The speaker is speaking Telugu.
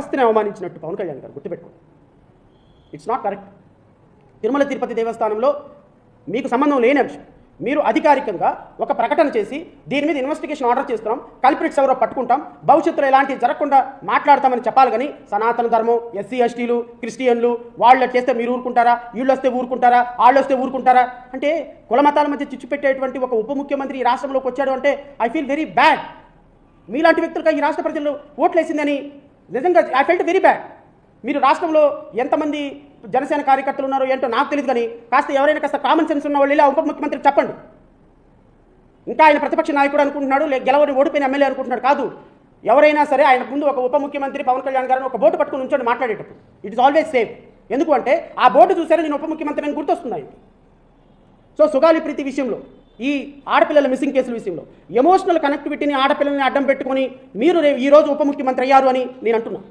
ఆస్తిని అవమానించినట్టు పవన్ కళ్యాణ్ గారు గుర్తుపెట్టుకోండి. It's not correct. Tirumala Tirupati దేవస్థానంలో మీకు సంబంధం లేని అంశం మీరు అధికారికంగా ఒక ప్రకటన చేసి దీని మీద ఇన్వెస్టిగేషన్ ఆర్డర్ చేస్తున్నాం, కల్ప్రిట్స్ ఎవరో పట్టుకుంటాం, భవిష్యత్తులో ఇలాంటివి జరగకుండా మాట్లాడతామని చెప్పాలి. కానీ సనాతన ధర్మం, ఎస్సీ ఎస్టీలు, క్రిస్టియన్లు వాళ్ళు చేస్తే మీరు ఊరుకుంటారా, వీళ్ళు వస్తే ఊరుకుంటారా, వాళ్ళు వస్తే ఊరుకుంటారా అంటే కుల మతాల మధ్య చిచ్చు పెట్టేటువంటి ఒక ఉప ముఖ్యమంత్రి ఈ రాష్ట్రంలోకి వచ్చాడు అంటే ఐ ఫీల్ వెరీ బ్యాడ్. మీలాంటి వ్యక్తులుగా ఈ రాష్ట్ర ప్రజలు ఓట్లేసిందని నిజంగా ఐ ఫెల్ట్ వెరీ బ్యాడ్. మీరు రాష్ట్రంలో ఎంతమంది జనసేన కార్యకర్తలు ఉన్నారో ఏంటో నాకు తెలియదు, కానీ కాస్త ఎవరైనా కాస్త కామన్ సెన్స్ ఉన్న వాళ్ళు ఇలా ఉప ముఖ్యమంత్రికి చెప్పండి. ఇంకా ఆయన ప్రతిపక్ష నాయకుడు అనుకుంటున్నాడు, గెలవని ఓడిపోయిన ఎమ్మెల్యే అనుకుంటున్నాడు. కాదు, ఎవరైనా సరే ఆయన ముందు ఒక ఉప ముఖ్యమంత్రి పవన్ కళ్యాణ్ గారిని ఒక బోటు పట్టుకుని ఉంచండి మాట్లాడేటప్పుడు. It is always safe. ఎందుకు అంటే ఆ బోటు చూసారే నేను ఉప ముఖ్యమంత్రి అని గుర్తొస్తున్నాయి. సో సుగాలి ప్రీతి విషయంలో, ఈ ఆడపిల్లల మిస్సింగ్ కేసుల విషయంలో ఎమోషనల్ కనెక్టివిటీని ఆడపిల్లల్ని అడ్డం పెట్టుకొని మీరు ఈరోజు ఉప ముఖ్యమంత్రి అయ్యారు అని నేను అంటున్నాను.